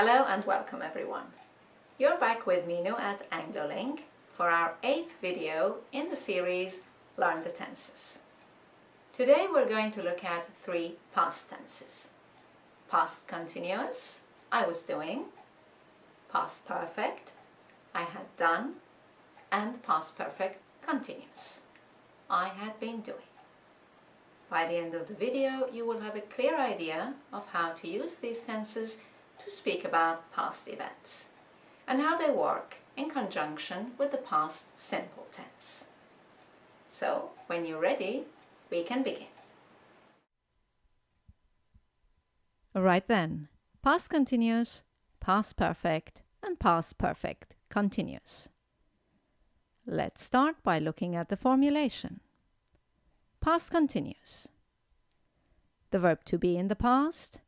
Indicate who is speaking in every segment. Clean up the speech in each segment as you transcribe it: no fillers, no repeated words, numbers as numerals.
Speaker 1: Hello and welcome everyone. You're back with Minu at AngloLink for our 8th video in the series Learn the Tenses. Today we're going to look at 3 past tenses. Past continuous, I was doing, past perfect, I had done, and past perfect continuous, I had been doing. By the end of the video, you will have a clear idea of how to use these tenses to speak about past events and how they work in conjunction with the past simple tense. So, when you're ready, we can begin.
Speaker 2: Right then, past continuous, past perfect, and past perfect continuous. Let's start by looking at the formulation. Past continuous. The verb to be in the past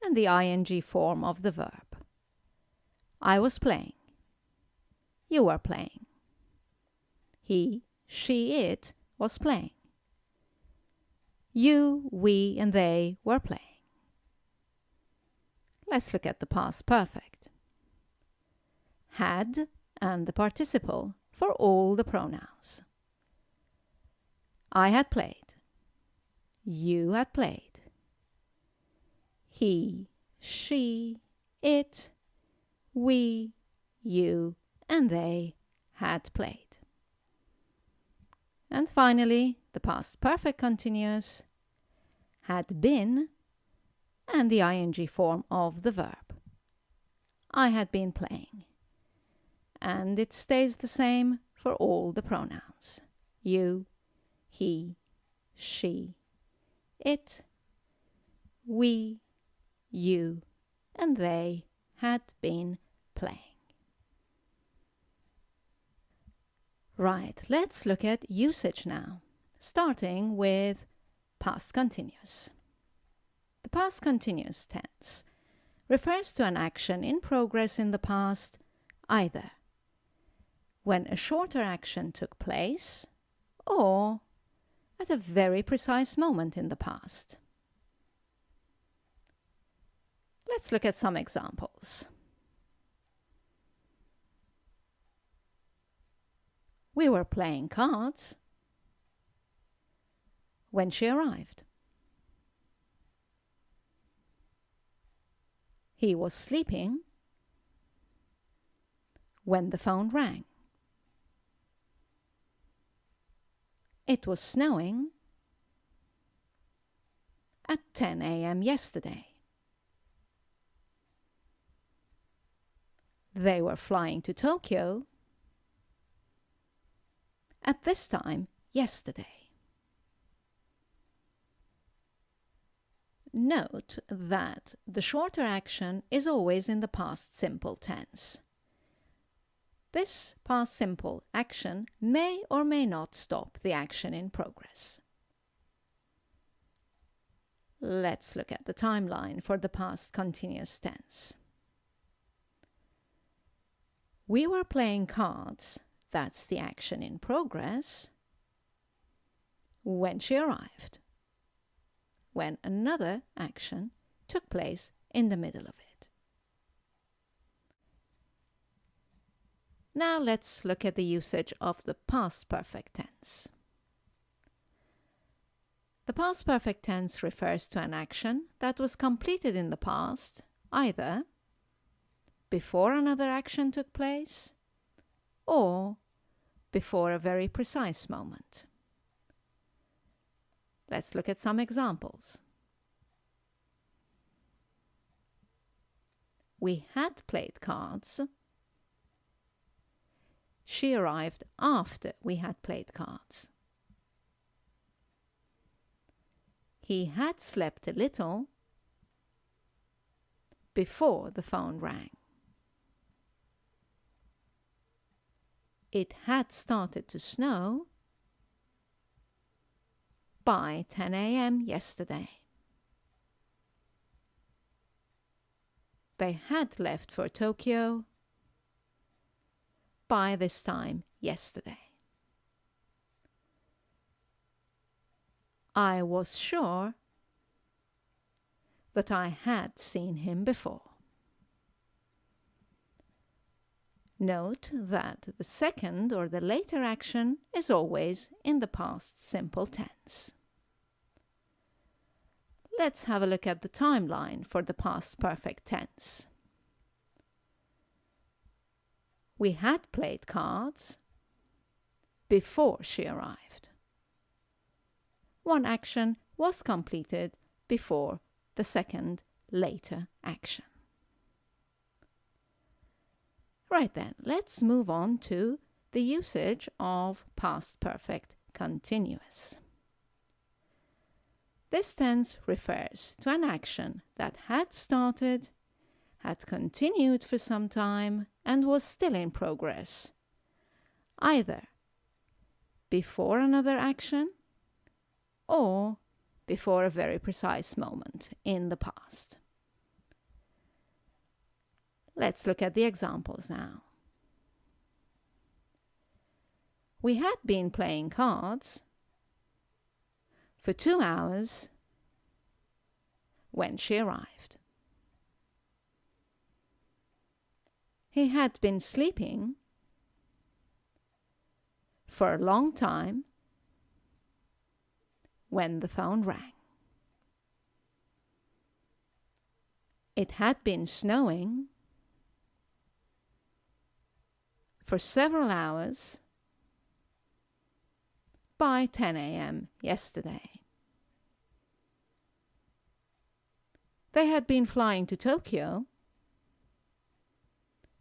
Speaker 2: and the ing form of the verb. I was playing. You were playing. He, she, it was playing. You, we, and they were playing. Let's look at the past perfect. Had and the participle for all the pronouns. I had played. You had played. He, she, it, we, you, and they had played. And finally, the past perfect continuous had been and the ing form of the verb. I had been playing. And it stays the same for all the pronouns. You, he, she, it, we, you, and they had been playing. Right, let's look at usage now, starting with past continuous. The past continuous tense refers to an action in progress in the past, either when a shorter action took place or at a very precise moment in the past. Let's look at some examples. We were playing cards when she arrived. He was sleeping when the phone rang. It was snowing at 10 a.m. yesterday. They were flying to Tokyo at this time yesterday. Note that the shorter action is always in the past simple tense. This past simple action may or may not stop the action in progress. Let's look at the timeline for the past continuous tense. We were playing cards, that's the action in progress, when she arrived, when another action took place in the middle of it. Now let's look at the usage of the past perfect tense. The past perfect tense refers to an action that was completed in the past, either before another action took place or before a very precise moment. Let's look at some examples. We had played cards. She arrived after we had played cards. He had slept a little before the phone rang. It had started to snow by 10 a.m. yesterday. They had left for Tokyo by this time yesterday. I was sure that I had seen him before. Note that the second or the later action is always in the past simple tense. Let's have a look at the timeline for the past perfect tense. We had played cards before she arrived. One action was completed before the second later action. Right then, let's move on to the usage of past perfect continuous. This tense refers to an action that had started, had continued for some time, and was still in progress, either before another action or before a very precise moment in the past. Let's look at the examples now. We had been playing cards for 2 hours when she arrived. He had been sleeping for a long time when the phone rang. It had been snowing for several hours by 10 a.m. yesterday. They had been flying to Tokyo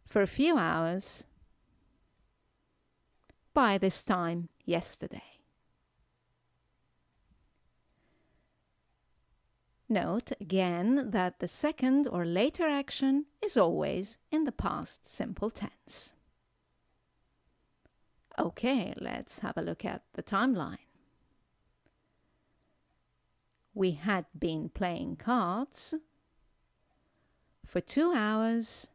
Speaker 2: for a few hours by this time yesterday. Note again that the second or later action is always in the past simple tense. Okay, let's have a look at the timeline. We had been playing cards for 2 hours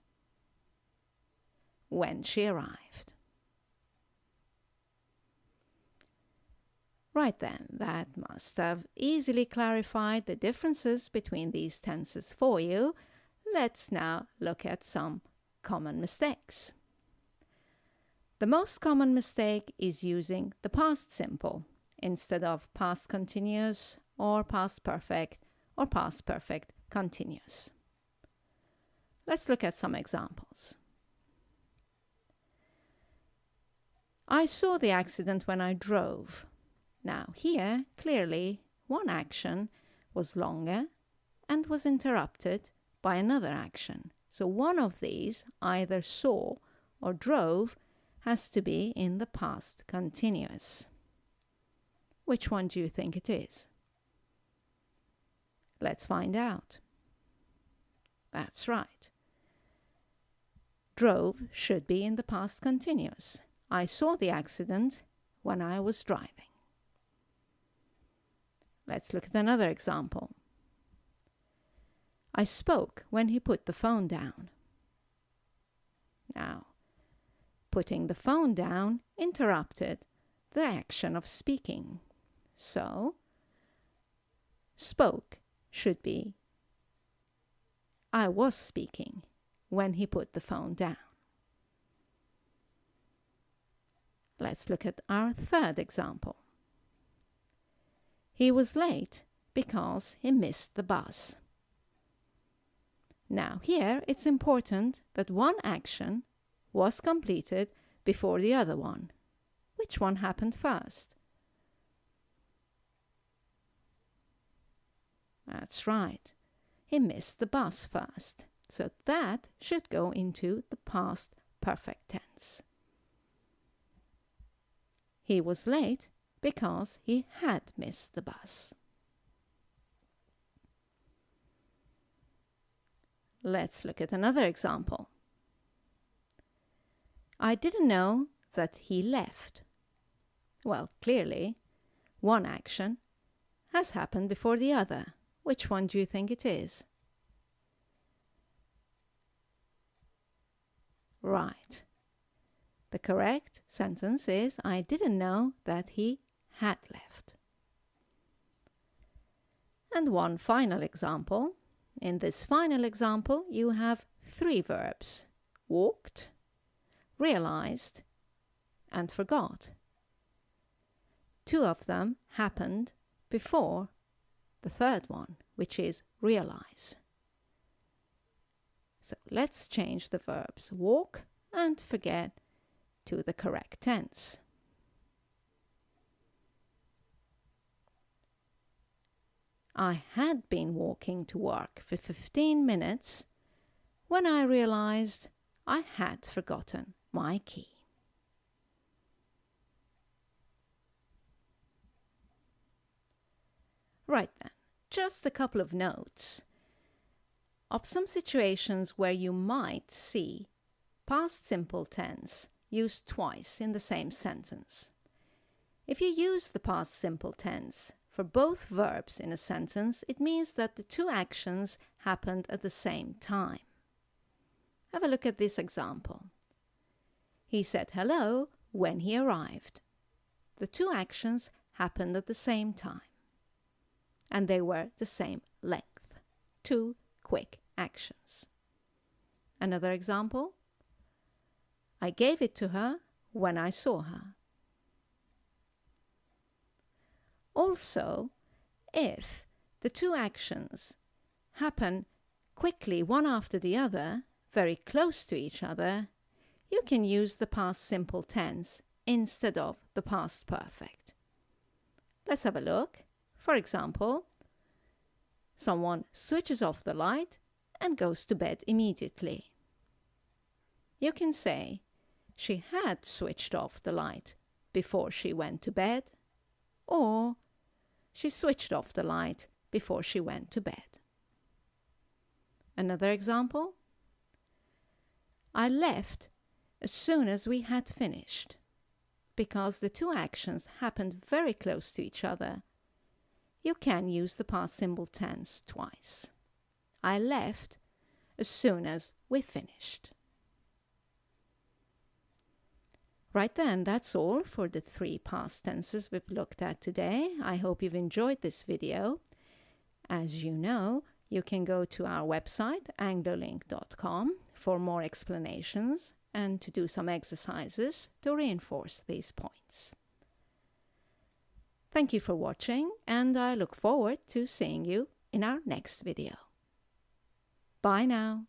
Speaker 2: when she arrived. Right then, that must have easily clarified the differences between these tenses for you. Let's now look at some common mistakes. The most common mistake is using the past simple instead of past continuous or past perfect or past perfect continuous. Let's look at some examples. I saw the accident when I drove. Now here, clearly, one action was longer and was interrupted by another action. So one of these, either saw or drove, has to be in the past continuous. Which one do you think it is? Let's find out. That's right. Drove should be in the past continuous. I saw the accident when I was driving. Let's look at another example. I spoke when he put the phone down. Now, putting the phone down interrupted the action of speaking. So, spoke should be I was speaking when he put the phone down. Let's look at our third example. He was late because he missed the bus. Now here it's important that one action was completed before the other one. Which one happened first? That's right. He missed the bus first. So that should go into the past perfect tense. He was late because he had missed the bus. Let's look at another example. I didn't know that he left. Well, clearly, one action has happened before the other. Which one do you think it is? Right. The correct sentence is, I didn't know that he had left. And one final example. In this final example, you have 3 verbs. Walked, realized and forgot. Two of them happened before the third one, which is realize. So let's change the verbs walk and forget to the correct tense. I had been walking to work for 15 minutes when I realized I had forgotten my key. Right then, just a couple of notes of some situations where you might see past simple tense used twice in the same sentence. If you use the past simple tense for both verbs in a sentence, it means that the two actions happened at the same time. Have a look at this example. He said hello when he arrived. The two actions happened at the same time, and they were the same length. Two quick actions. Another example. I gave it to her when I saw her. Also, if the two actions happen quickly one after the other, very close to each other, you can use the past simple tense instead of the past perfect. Let's have a look. For example, someone switches off the light and goes to bed immediately. You can say, she had switched off the light before she went to bed, or she switched off the light before she went to bed. Another example. I left as soon as we had finished. Because the two actions happened very close to each other, you can use the past simple tense twice. I left as soon as we finished. Right then, that's all for the 3 past tenses we've looked at today. I hope you've enjoyed this video. As you know, you can go to our website, anglolink.com, for more explanations and to do some exercises to reinforce these points. Thank you for watching, and I look forward to seeing you in our next video. Bye now.